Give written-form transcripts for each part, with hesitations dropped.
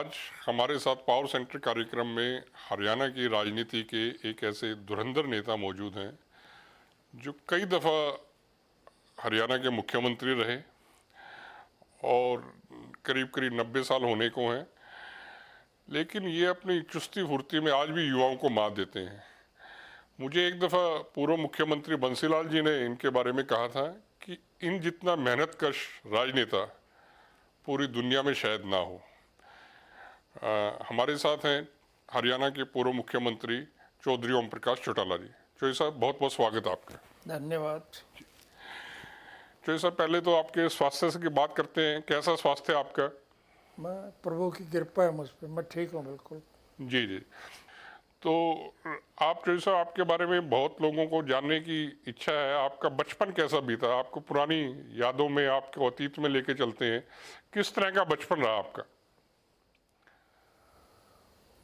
आज हमारे साथ पावर सेंटर कार्यक्रम में हरियाणा की राजनीति के एक ऐसे धुरंधर नेता मौजूद हैं जो कई दफ़ा हरियाणा के मुख्यमंत्री रहे और करीब करीब 90 साल होने को हैं, लेकिन ये अपनी चुस्ती फुर्ती में आज भी युवाओं को मात देते हैं। मुझे एक दफ़ा पूर्व मुख्यमंत्री बंसीलाल जी ने इनके बारे में कहा था कि इन जितना मेहनतकश राजनेता पूरी दुनिया में शायद ना हो। हमारे साथ हैं हरियाणा के पूर्व मुख्यमंत्री चौधरी ओम प्रकाश चौटाला जी। चौधरी साहब, बहुत बहुत स्वागत है आपका। धन्यवाद। चौधरी साहब, पहले तो आपके स्वास्थ्य की बात करते हैं। कैसा स्वास्थ्य है आपका? मैं प्रभु की कृपा है मुझ पर, मैं ठीक हूँ बिल्कुल। जी जी। तो आप चौधरी साहब, आपके बारे में बहुत लोगों को जानने की इच्छा है। आपका बचपन कैसा बीता? आपको पुरानी यादों में, आपके अतीत में लेके चलते हैं। किस तरह का बचपन रहा आपका?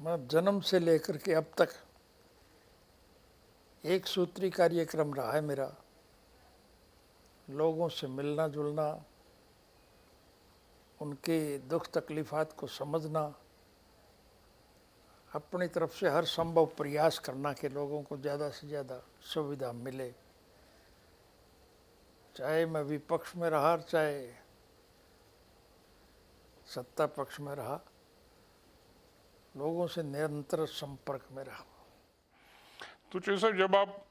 मैं जन्म से लेकर के अब तक एक सूत्री कार्यक्रम रहा है मेरा। लोगों से मिलना जुलना, उनके दुख तकलीफ़ात को समझना, अपनी तरफ से हर संभव प्रयास करना कि लोगों को ज़्यादा से ज़्यादा सुविधा मिले। चाहे मैं विपक्ष में रहा, चाहे सत्ता पक्ष में रहा, लोगों से निरंतर संपर्क में रहा। तो चौधरी साहब, जब आप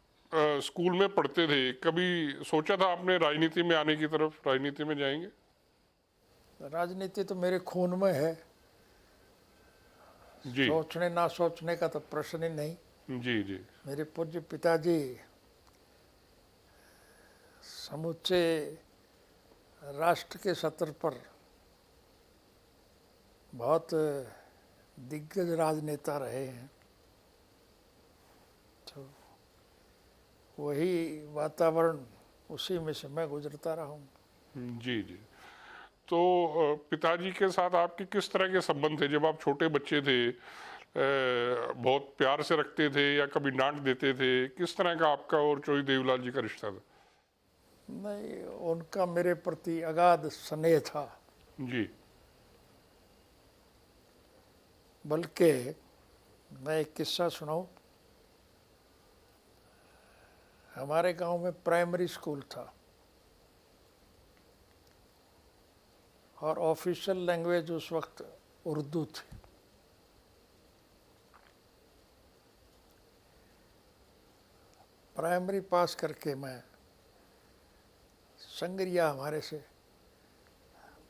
स्कूल में पढ़ते थे, कभी सोचा था आपने राजनीति में आने की तरफ, राजनीति में जाएंगे? राजनीति तो मेरे खून में है। जी सोचने ना सोचने का तो प्रश्न ही नहीं। जी जी। मेरे पूज्य पिताजी समूचे राष्ट्र के स्तर पर बहुत दिग्गज राजनेता रहे हैं, तो वही वातावरण, उसी में से मैं गुजरता रहा हूँ। जी जी। तो पिताजी के साथ आपके किस तरह के संबंध थे जब आप छोटे बच्चे थे? बहुत प्यार से रखते थे या कभी डांट देते थे? किस तरह का आपका और चौधरी देवीलाल जी का रिश्ता था? नहीं, उनका मेरे प्रति अगाध स्नेह था। जी बल्कि मैं एक किस्सा सुनाऊं। हमारे गांव में प्राइमरी स्कूल था और ऑफिशियल लैंग्वेज उस वक्त उर्दू थी। प्राइमरी पास करके मैं संगरिया, हमारे से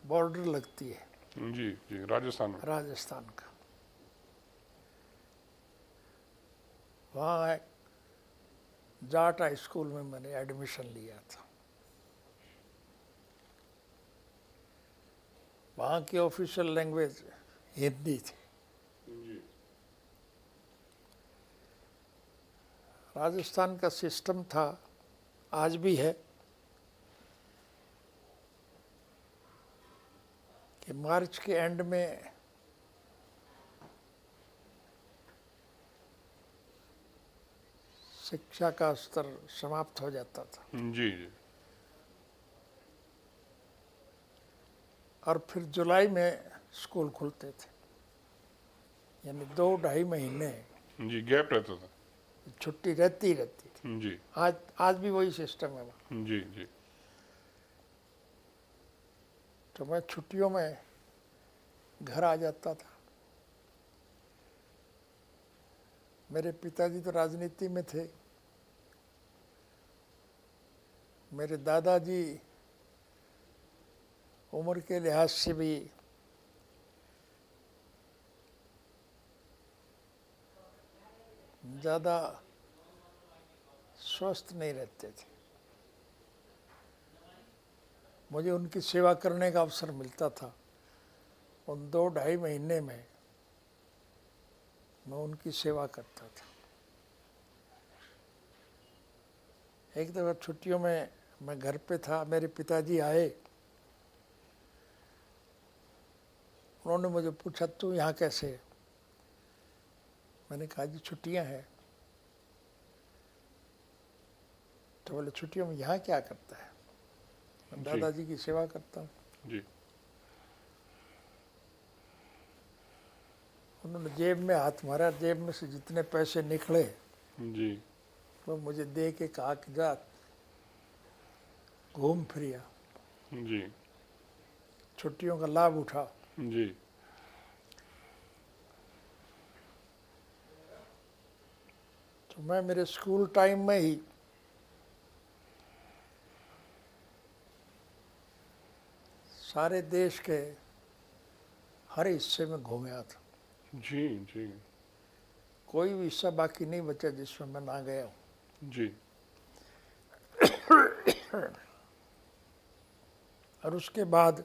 बॉर्डर लगती है जी जी, राजस्थान में। राजस्थान का, वहाँ जाट हाई स्कूल में मैंने एडमिशन लिया था। वहाँ की ऑफिशियल लैंग्वेज हिंदी थी। जी राजस्थान का सिस्टम था, आज भी है, कि मार्च के एंड में शिक्षा का स्तर समाप्त हो जाता था जी जी। और फिर जुलाई में स्कूल खुलते थे, यानी 2-2.5 महीने जी, गैप रहता था। छुट्टी रहती थी। जी आज भी वही सिस्टम है वहाँ। जी जी। तो मैं छुट्टियों में घर आ जाता था। मेरे पिताजी तो राजनीति में थे। मेरे दादाजी उम्र के लिहाज से भी ज़्यादा स्वस्थ नहीं रहते थे। मुझे उनकी सेवा करने का अवसर मिलता था। उन 2-2.5 महीने में मैं उनकी सेवा करता था। एक दफ़ा छुट्टियों में मैं घर पे था, मेरे पिताजी आए। उन्होंने मुझे पूछा, तू यहाँ कैसे है? मैंने कहा, जी छुट्टियाँ हैं। तो बोले, छुट्टियों में यहाँ क्या करता है? मैं जी दादाजी की सेवा करता हूँ। जी। उन्होंने जेब में हाथ मारा, जेब में से जितने पैसे निकले जी वो मुझे दे के कहा कि जा घूम फिरिया, जी छुट्टियों का लाभ उठा। जी तो मैं मेरे स्कूल टाइम में ही सारे देश के हर हिस्से में घूम आया था। जी जी कोई भी हिस्सा बाकी नहीं बचा जिसमें मैं ना गया हूँ। जी और उसके बाद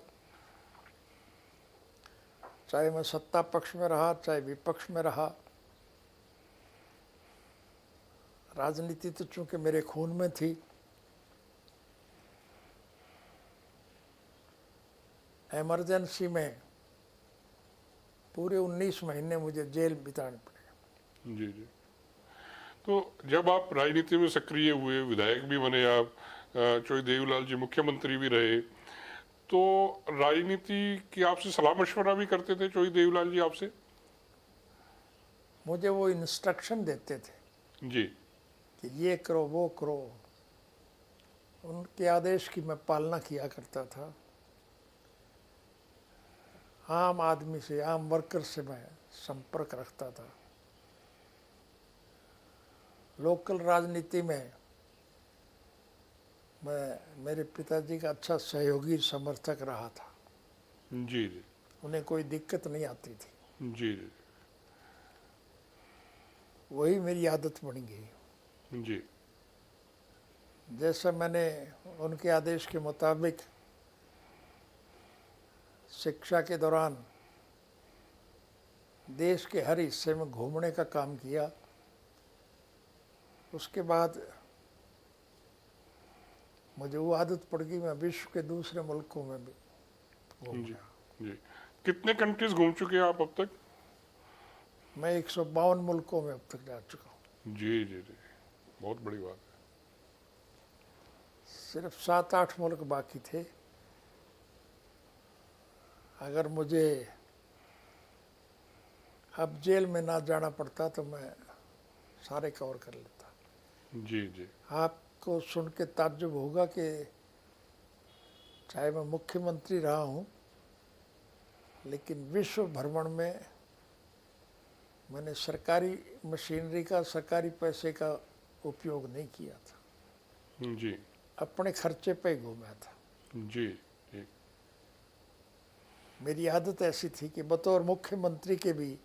चाहे मैं सत्ता पक्ष में रहा चाहे विपक्ष में रहा, राजनीति तो चूंकि मेरे खून में थी। इमरजेंसी में पूरे 19 महीने मुझे जेल बिताने पड़े। जी जी। तो जब आप राजनीति में सक्रिय हुए, विधायक भी बने आप, चौधरी देवीलाल जी मुख्यमंत्री भी रहे, तो राजनीति की आपसे सलाह मशवरा भी करते थे चौधरी देवीलाल जी आपसे? मुझे वो इंस्ट्रक्शन देते थे जी कि ये करो वो करो, उनके आदेश की मैं पालना किया करता था। आम आदमी से, आम वर्कर से मैं संपर्क रखता था। लोकल राजनीति में मैं मेरे पिताजी का अच्छा सहयोगी समर्थक रहा था। जी जी उन्हें कोई दिक्कत नहीं आती थी, जी जी वही मेरी आदत बन गई। जी जैसा मैंने उनके आदेश के मुताबिक शिक्षा के दौरान देश के हर हिस्से में घूमने का काम किया, उसके बाद मुझे वो आदत पड़ गई, मैं विश्व के दूसरे मुल्कों में भी घूम जी गया। जी। कितने कंट्रीज घूम चुके हैं आप अब तक? मैं 152 मुल्कों में अब तक जा चुका हूँ। जी जी जी, बहुत बड़ी बात है। सिर्फ 7-8 मुल्क बाकी थे। अगर मुझे अब जेल में ना जाना पड़ता तो मैं सारे कवर कर लेता। जी जी आपको सुन के ताज्जुब होगा कि चाहे मैं मुख्यमंत्री रहा हूँ, लेकिन विश्व भ्रमण में मैंने सरकारी मशीनरी का, सरकारी पैसे का उपयोग नहीं किया था। जी अपने खर्चे पे घूमा था। जी जी मेरी आदत ऐसी थी कि बतौर मुख्यमंत्री के भी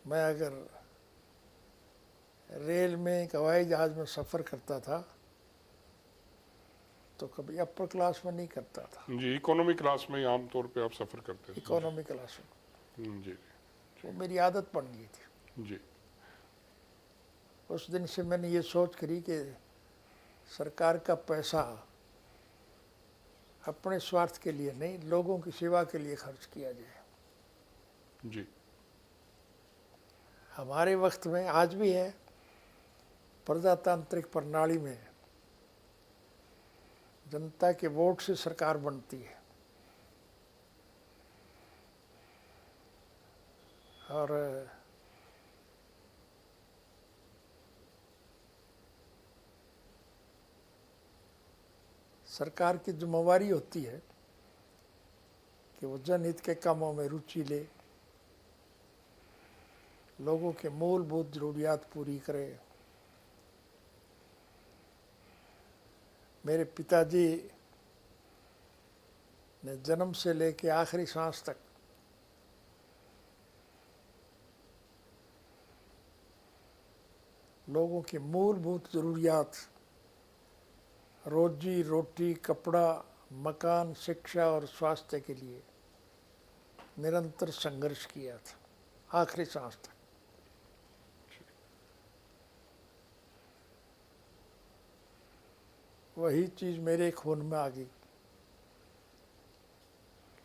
मैं अगर रेल में, हवाई जहाज़ में सफ़र करता था तो कभी अपर क्लास में नहीं करता था, जी, इकोनॉमी क्लास में ही आमतौर पे आप सफ़र करते हैं? इकोनॉमी क्लास में। जी वो मेरी आदत बन गई थी। जी उस दिन से मैंने ये सोच करी कि सरकार का पैसा अपने स्वार्थ के लिए नहीं, लोगों की सेवा के लिए खर्च किया जाए। जी हमारे वक्त में आज भी है, प्रजातांत्रिक प्रणाली में जनता के वोट से सरकार बनती है और सरकार की जिम्मेवारी होती है कि वो जनहित के कामों में रुचि ले, लोगों के मूलभूत ज़रूरियात पूरी करे। मेरे पिताजी ने जन्म से लेके आखिरी सांस तक लोगों की मूलभूत ज़रूरियात, रोजी रोटी, कपड़ा, मकान, शिक्षा और स्वास्थ्य के लिए निरंतर संघर्ष किया था आखिरी सांस तक। वही चीज़ मेरे खून में आ गई।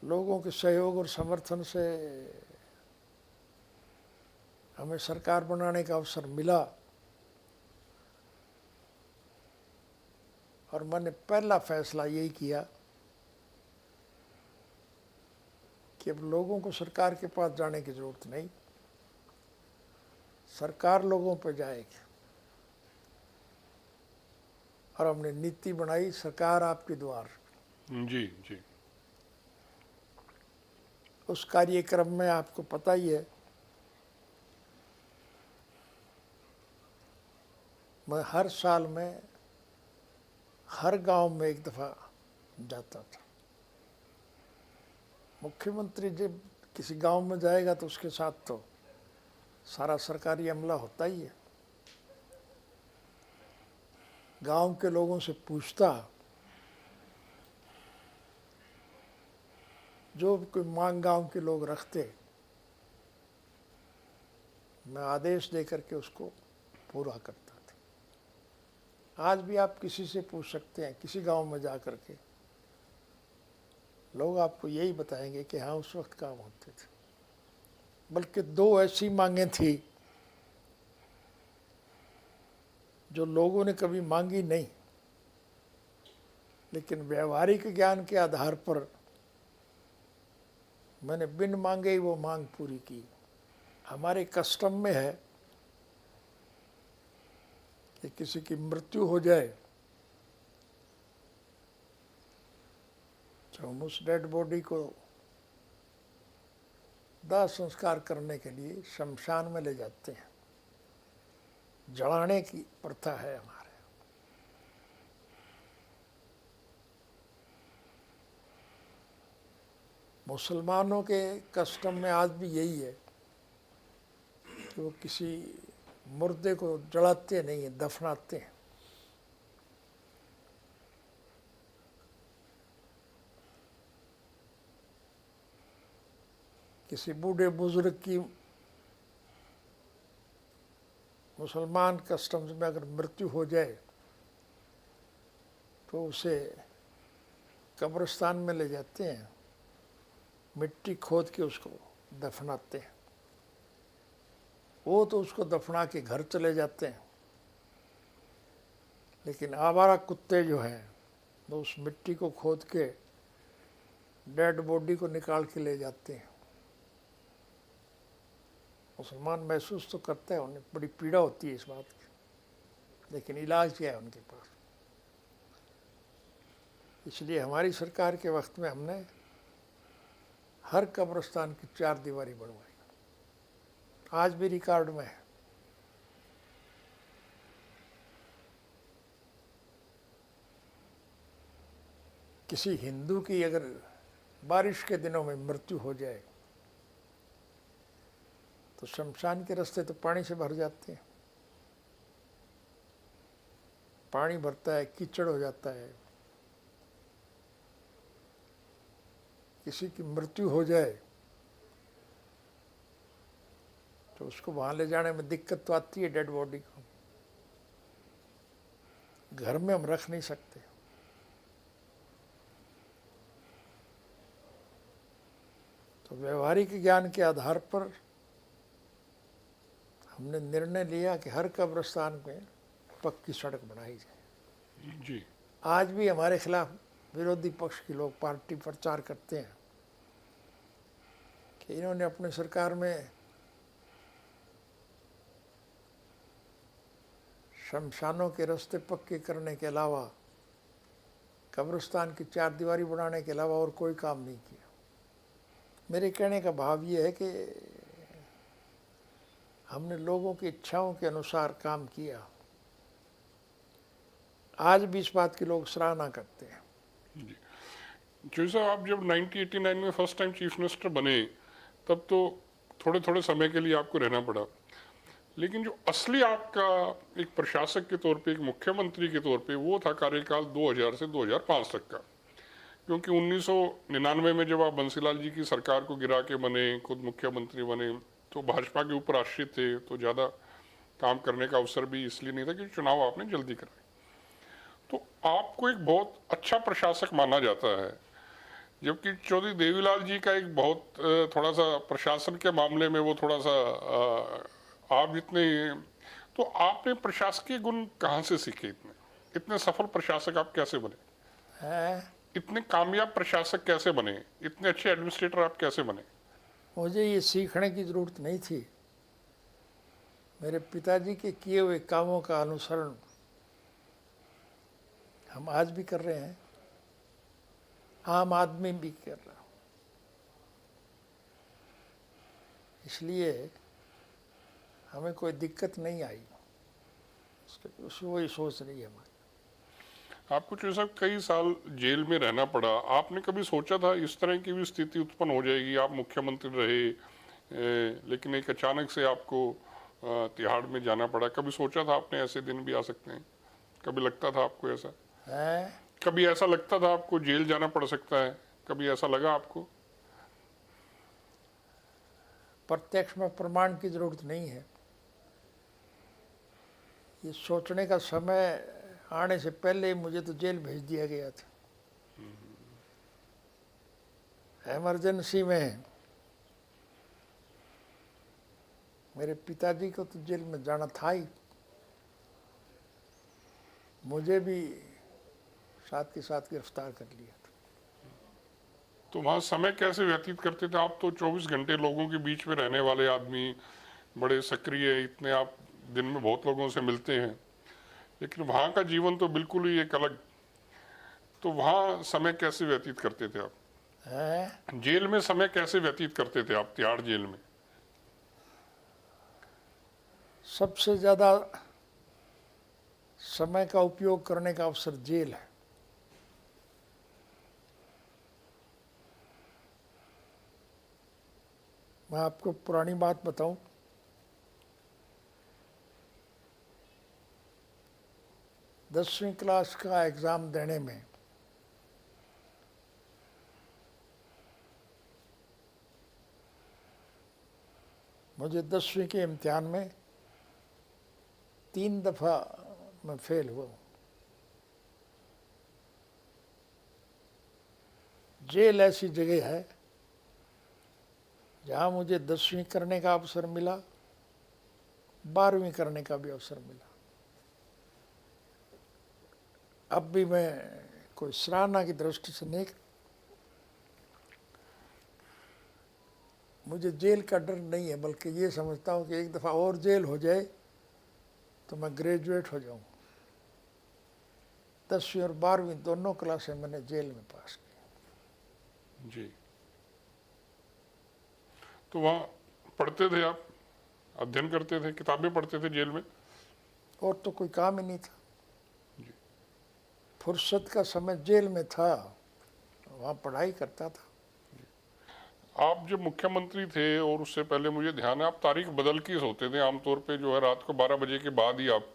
लोगों के सहयोग और समर्थन से हमें सरकार बनाने का अवसर मिला और मैंने पहला फैसला यही किया कि अब लोगों को सरकार के पास जाने की जरूरत नहीं, सरकार लोगों पर जाएगी। और हमने नीति बनाई, सरकार आपके द्वार। जी जी। उस कार्यक्रम में आपको पता ही है, मैं हर साल में हर गांव में एक दफ़ा जाता था। मुख्यमंत्री जब किसी गांव में जाएगा तो उसके साथ तो सारा सरकारी अमला होता ही है। गांव के लोगों से पूछता, जो कोई मांग गांव के लोग रखते, मैं आदेश देकर के उसको पूरा करता था। आज भी आप किसी से पूछ सकते हैं, किसी गांव में जा कर के लोग आपको यही बताएंगे कि हाँ उस वक्त काम होते थे। बल्कि दो ऐसी मांगें थी जो लोगों ने कभी मांगी नहीं, लेकिन व्यवहारिक ज्ञान के आधार पर मैंने बिन मांगे ही वो मांग पूरी की। हमारे कस्टम में है कि किसी की मृत्यु हो जाए तो हम उस डेड बॉडी को दाह संस्कार करने के लिए शमशान में ले जाते हैं। जलाने की प्रथा है हमारे। मुसलमानों के कस्टम में आज भी यही है कि वो किसी मुर्दे को जलाते नहीं है, दफनाते हैं। किसी बूढ़े बुजुर्ग की मुसलमान कस्टम्स में अगर मृत्यु हो जाए तो उसे कब्रिस्तान में ले जाते हैं, मिट्टी खोद के उसको दफनाते हैं। वो तो उसको दफना के घर चले जाते हैं, लेकिन आवारा कुत्ते जो हैं वो उस मिट्टी को खोद के डेड बॉडी को निकाल के ले जाते हैं। मुसलमान महसूस तो करते हैं, उन्हें बड़ी पीड़ा होती है इस बात की, लेकिन इलाज क्या है उनके पास। इसलिए हमारी सरकार के वक्त में हमने हर कब्रिस्तान की 4 दीवारी बनवाई। आज भी रिकॉर्ड में है। किसी हिंदू की अगर बारिश के दिनों में मृत्यु हो जाए तो शमशान के रास्ते तो पानी से भर जाते हैं, पानी भरता है, कीचड़ हो जाता है। किसी की मृत्यु हो जाए तो उसको वहां ले जाने में दिक्कत तो आती है। डेड बॉडी को घर में हम रख नहीं सकते। तो व्यवहारिक ज्ञान के आधार पर हमने निर्णय लिया कि हर कब्रिस्तान में पक्की सड़क बनाई जाए। जी। आज भी हमारे खिलाफ विरोधी पक्ष के लोग पार्टी प्रचार करते हैं कि इन्होंने अपनी सरकार में शमशानों के रास्ते पक्के करने के अलावा, कब्रिस्तान की 4 दीवारी बनाने के अलावा और कोई काम नहीं किया। मेरे कहने का भाव ये है कि हमने लोगों की इच्छाओं के अनुसार काम किया। आज भी इस बात की लोग सराहना करते हैं। जी जी साहब, आप जब 1989 में फर्स्ट टाइम चीफ मिनिस्टर बने तब तो थोड़े थोड़े समय के लिए आपको रहना पड़ा, लेकिन जो असली आपका एक प्रशासक के तौर पे, एक मुख्यमंत्री के तौर पे, वो था कार्यकाल 2000 से 2005 तक का। क्योंकि 1999 में जब आप बंसीलाल जी की सरकार को गिरा के बने, खुद मुख्यमंत्री बने, तो भाजपा के ऊपर आश्रित थे, तो ज़्यादा काम करने का अवसर भी इसलिए नहीं था कि चुनाव आपने जल्दी कराए। तो आपको एक बहुत अच्छा प्रशासक माना जाता है, जबकि चौधरी देवीलाल जी का एक बहुत थोड़ा सा प्रशासन के मामले में वो थोड़ा सा आप जितने, तो आपने प्रशासकीय गुण कहाँ से सीखे? इतने इतने सफल प्रशासक आप कैसे बने? इतने कामयाब प्रशासक कैसे बने, इतने अच्छे एडमिनिस्ट्रेटर आप कैसे बने? मुझे ये सीखने की ज़रूरत नहीं थी। मेरे पिताजी के किए हुए कामों का अनुसरण हम आज भी कर रहे हैं, आम आदमी भी कर रहा। इसलिए हमें कोई दिक्कत नहीं आई। वही सोच रही है हमारी। आपको जो साहब कई साल जेल में रहना पड़ा, आपने कभी सोचा था इस तरह की भी स्थिति उत्पन्न हो जाएगी? आप मुख्यमंत्री रहे, लेकिन एक अचानक से आपको तिहाड़ में जाना पड़ा। कभी सोचा था आपने ऐसे दिन भी आ सकते हैं? कभी लगता था आपको ऐसा? है कभी ऐसा लगता था आपको जेल जाना पड़ सकता है? कभी ऐसा लगा आपको? प्रत्यक्ष में प्रमाण की जरूरत नहीं है। ये सोचने का समय आने से पहले ही मुझे तो जेल भेज दिया गया था। इमरजेंसी में मेरे पिताजी को तो जेल में जाना था ही, मुझे भी साथ के साथ गिरफ्तार कर लिया था। तो वहाँ समय कैसे व्यतीत करते थे आप? तो 24 घंटे लोगों के बीच में रहने वाले आदमी, बड़े सक्रिय, इतने आप दिन में बहुत लोगों से मिलते हैं, लेकिन वहाँ का जीवन तो बिल्कुल ही एक अलग। तो वहाँ समय कैसे व्यतीत करते थे आप? है जेल में समय कैसे व्यतीत करते थे आप, तिहाड़ जेल में? सबसे ज़्यादा समय का उपयोग करने का अवसर जेल है। मैं आपको पुरानी बात बताऊं, 10वीं क्लास का एग्ज़ाम देने में मुझे 10वीं के इम्तिहान में 3 दफ़ा मैं फेल हुआ हूँ। जेल ऐसी जगह है जहाँ मुझे 10वीं करने का अवसर मिला, 12वीं करने का भी अवसर मिला। अब भी मैं कोई सराहना की दृष्टि से नहीं, मुझे जेल का डर नहीं है, बल्कि ये समझता हूँ कि एक दफ़ा और जेल हो जाए तो मैं ग्रेजुएट हो जाऊँ। 10वीं और 12वीं दोनों क्लासें मैंने जेल में पास की। जी। तो वहाँ पढ़ते थे आप, अध्ययन करते थे, किताबें पढ़ते थे जेल में? और तो कोई काम ही नहीं था। जी। फुर्सत का समय जेल में था, वहाँ पढ़ाई करता था। आप जब मुख्यमंत्री थे और उससे पहले मुझे ध्यान है आप तारीख बदल के सोते थे आमतौर पे, जो है रात को 12 बजे के बाद ही आप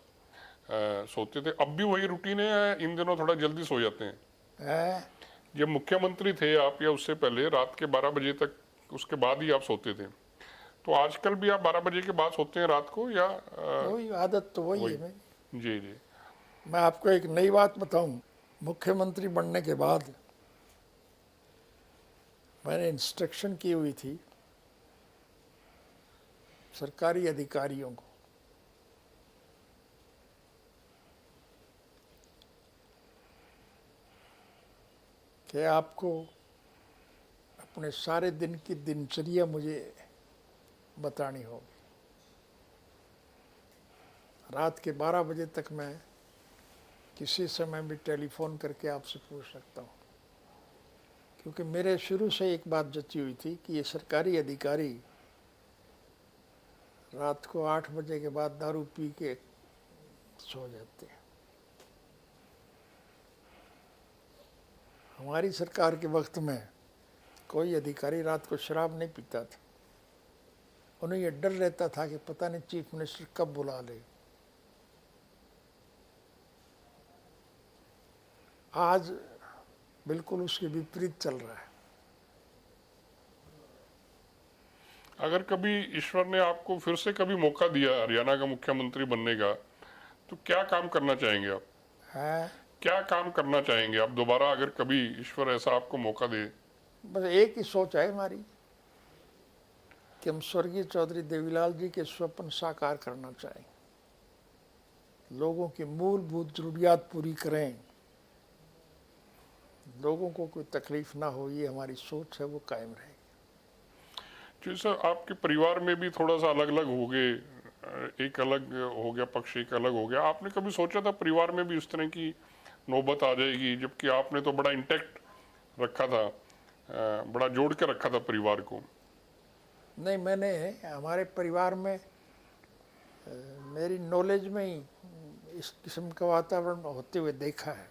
सोते थे। अब भी वही रूटीन है या इन दिनों थोड़ा जल्दी सो जाते हैं? है जब मुख्यमंत्री थे आप, या उससे पहले रात के 12 बजे तक, उसके बाद ही आप सोते थे? तो आजकल भी आप 12 बजे के बाद सोते हैं रात को, या वही आदत तो वही वही? है मेरी। जी जी। मैं आपको एक नई बात बताऊं, मुख्यमंत्री बनने के बाद मैंने इंस्ट्रक्शन की हुई थी सरकारी अधिकारियों को कि आपको अपने सारे दिन की दिनचर्या मुझे बतानी होगी। रात के 12 बजे तक मैं किसी समय भी टेलीफोन करके आपसे पूछ सकता हूँ, क्योंकि मेरे शुरू से एक बात जची हुई थी कि ये सरकारी अधिकारी रात को 8 बजे के बाद दारू पी के सो जाते हैं। हमारी सरकार के वक्त में कोई अधिकारी रात को शराब नहीं पीता था। उन्हें यह डर रहता था कि पता नहीं चीफ मिनिस्टर कब बुला ले। आज बिल्कुल उसके विपरीत चल रहा है। अगर कभी ईश्वर ने आपको फिर से कभी मौका दिया हरियाणा का मुख्यमंत्री बनने का, तो क्या काम करना चाहेंगे आप? है क्या काम करना चाहेंगे आप दोबारा, अगर कभी ईश्वर ऐसा आपको मौका दे? बस एक ही सोच है हमारी कि हम स्वर्गीय चौधरी देवीलाल जी के स्वप्न साकार करना चाहें, लोगों की मूलभूत जरूरियात पूरी करें, लोगों को कोई तकलीफ ना हो, ये हमारी सोच है, वो कायम रहेगी। जी सर, आपके परिवार में भी थोड़ा सा अलग अलग हो गए, एक अलग हो गया पक्ष, एक अलग हो गया। आपने कभी सोचा था परिवार में भी इस तरह की नौबत आ जाएगी, जबकि आपने तो बड़ा इंटैक्ट रखा था, बड़ा जोड़ के रखा था परिवार को? नहीं, मैंने हमारे परिवार में मेरी नॉलेज में ही इस किस्म का वातावरण होते हुए देखा है।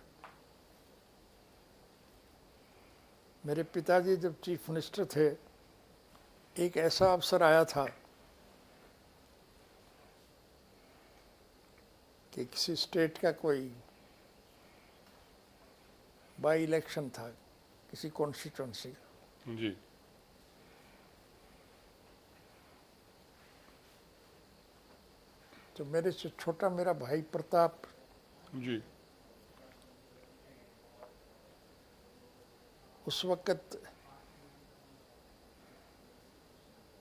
मेरे पिताजी जब चीफ मिनिस्टर थे, एक ऐसा अवसर आया था कि किसी स्टेट का कोई बाई इलेक्शन था, किसी कॉन्स्टिट्यूंसी का। जी। तो मेरे से छोटा मेरा भाई प्रताप जी। उस वक़्त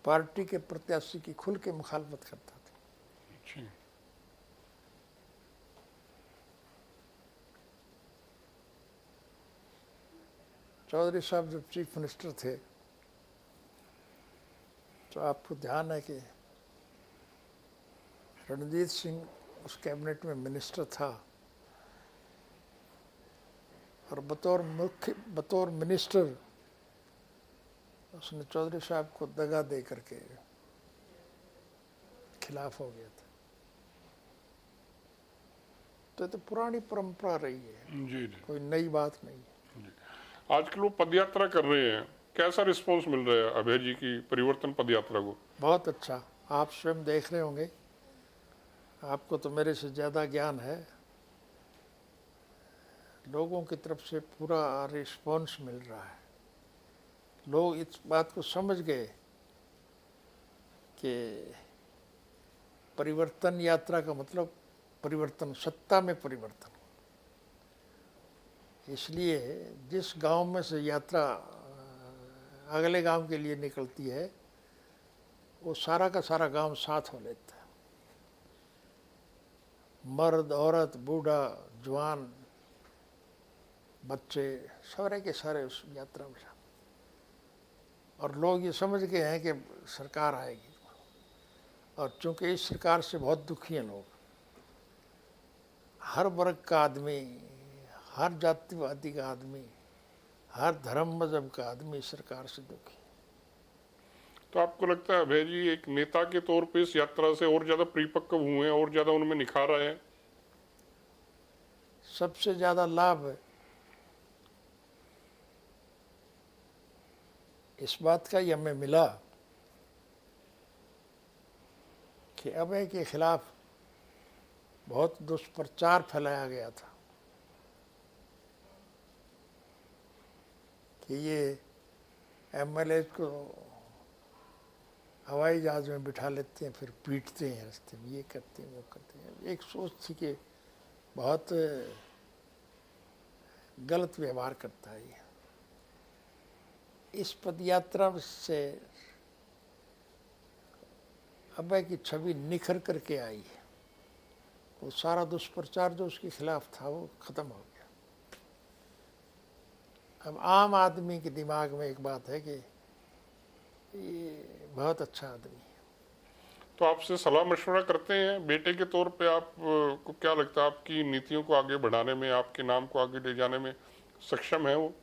पार्टी के प्रत्याशी की खुल के मुखालफत करता था। जी। चौधरी साहब जब चीफ मिनिस्टर थे, तो आपको ध्यान है कि रणजीत सिंह उस कैबिनेट में मिनिस्टर था, और बतौर मिनिस्टर उसने चौधरी साहब को दगा दे करके खिलाफ हो गया था। तो ये तो पुरानी परंपरा रही है, जी। जी। कोई नई बात नहीं है। आजकल वो पदयात्रा कर रहे हैं, कैसा रिस्पॉन्स मिल रहा है अभय जी की परिवर्तन पदयात्रा को? बहुत अच्छा, आप स्वयं देख रहे होंगे, आपको तो मेरे से ज़्यादा ज्ञान है। लोगों की तरफ से पूरा रिस्पॉन्स मिल रहा है। लोग इस बात को समझ गए कि परिवर्तन यात्रा का मतलब परिवर्तन, सत्ता में परिवर्तन। इसलिए जिस गांव में से यात्रा अगले गांव के लिए निकलती है, वो सारा का सारा गांव साथ हो लेता है। मर्द, औरत, बूढ़ा, जवान, बच्चे, सारे के सारे उस यात्रा में शामिल। और लोग ये समझ गए हैं कि सरकार आएगी, और चूंकि इस सरकार से बहुत दुखी हैं लोग, हर वर्ग का आदमी, हर जातिवादी का आदमी, हर धर्म मजहब का आदमी इस सरकार से दुखी है। तो आपको लगता है अभय जी एक नेता के तौर पे इस यात्रा से और ज्यादा परिपक्व हुए हैं, और ज्यादा उनमें निखार आया है? सबसे ज़्यादा लाभ इस बात का ही हमें मिला कि अभय के खिलाफ बहुत दुष्प्रचार फैलाया गया था कि ये एमएलए को हवाई जहाज में बिठा लेते हैं, फिर पीटते हैं रास्ते में, ये करते हैं, वो करते हैं। एक सोच थी कि बहुत गलत व्यवहार करता है ये। इस पदयात्रा से अभय की छवि निखर करके आई है। वो सारा दुष्प्रचार जो उसके खिलाफ था, वो खत्म हो गया। अब आम आदमी के दिमाग में एक बात है कि ये बहुत अच्छा आदमी है। तो आपसे सलाह मशवरा करते हैं बेटे के तौर पे, आप को क्या लगता है आपकी नीतियों को आगे बढ़ाने में, आपके नाम को आगे ले जाने में सक्षम है वो?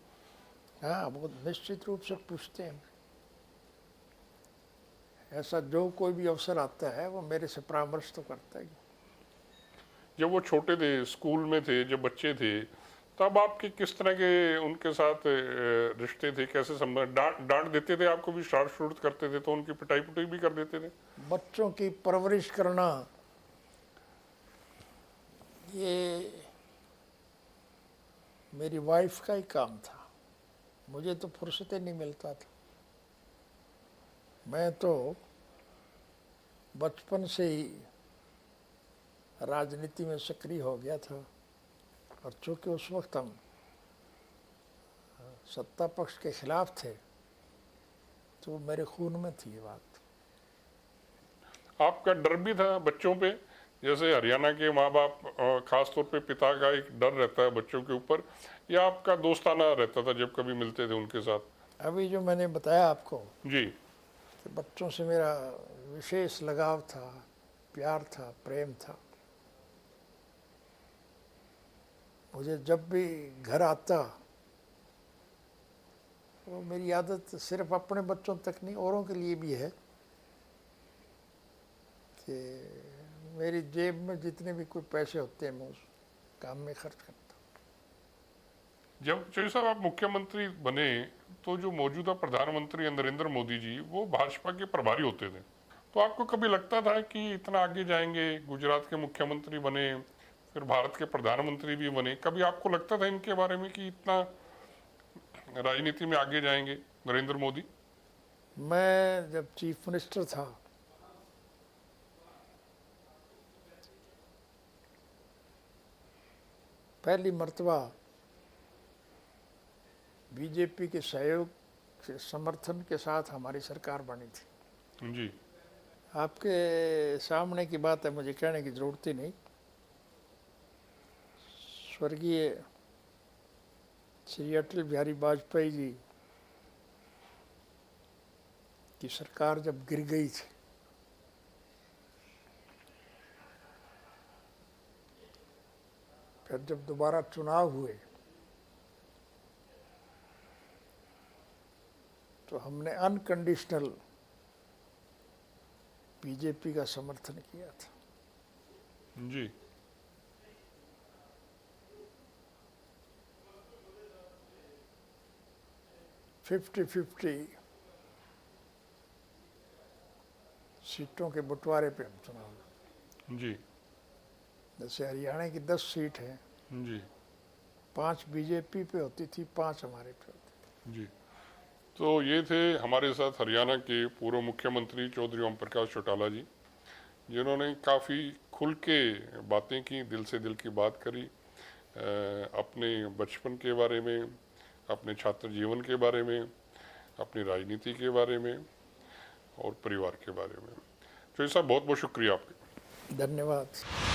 हाँ, वो निश्चित रूप से पूछते हैं। ऐसा जो कोई भी अवसर आता है, वो मेरे से परामर्श तो करता ही। जब वो छोटे थे, स्कूल में थे, जब बच्चे थे, तब आपके किस तरह के उनके साथ रिश्ते थे, कैसे संबंध? डांट डांट देते थे आपको भी, शार्ट शूट करते थे तो उनकी पिटाई पुटाई भी कर देते थे? बच्चों की परवरिश करना ये मेरी वाइफ का ही काम था। मुझे तो फुर्सत ही नहीं मिलता था। मैं तो बचपन से ही राजनीति में सक्रिय हो गया था, और चूँकि उस वक्त हम सत्ता पक्ष के खिलाफ थे, तो मेरे खून में थी ये बात। आपका डर भी था बच्चों पे जैसे हरियाणा के माँ बाप खास तौर पे पिता का एक डर रहता है बच्चों के ऊपर, या आपका दोस्ताना रहता था जब कभी मिलते थे उनके साथ? अभी जो मैंने बताया आपको जी। कि बच्चों से मेरा विशेष लगाव था, प्यार था, प्रेम था। मुझे जब भी घर आता, तो मेरी आदत सिर्फ अपने बच्चों तक नहीं, औरों के लिए भी है कि मेरी जेब में जितने भी कोई पैसे होते हैं मैं उस काम में खर्च करता हूँ। जब जैसे साहब आप मुख्यमंत्री बने तो जो मौजूदा प्रधानमंत्री हैं नरेंद्र मोदी जी, वो भाजपा के प्रभारी होते थे, तो आपको कभी लगता था कि इतना आगे जाएंगे? गुजरात के मुख्यमंत्री बने, फिर भारत के प्रधानमंत्री भी बने, कभी आपको लगता था इनके बारे में कि इतना राजनीति में आगे जाएंगे नरेंद्र मोदी? मैं जब चीफ मिनिस्टर था, पहली मर्तबा बीजेपी के सहयोग से, समर्थन के साथ हमारी सरकार बनी थी। जी। आपके सामने की बात है, मुझे कहने की ज़रूरत ही नहीं। स्वर्गीय श्री अटल बिहारी वाजपेयी जी की सरकार जब गिर गई थी, फिर जब दोबारा चुनाव हुए, तो हमने अनकंडीशनल बीजेपी का समर्थन किया था। जी। फिफ्टी 50 सीटों के बंटवारे पे हम चुनाव लड़े। जी। जैसे हरियाणा की 10 सीट है, जी। 5 बीजेपी पे होती थी, 5 हमारे पे होती जी। तो ये थे हमारे साथ हरियाणा के पूर्व मुख्यमंत्री चौधरी ओम प्रकाश चौटाला जी, जिन्होंने काफ़ी खुल के बातें की, दिल से दिल की बात करी, अपने बचपन के बारे में, अपने छात्र जीवन के बारे में, अपनी राजनीति के बारे में और परिवार के बारे में। तो ये सब बहुत बहुत शुक्रिया आपका। थी। धन्यवाद।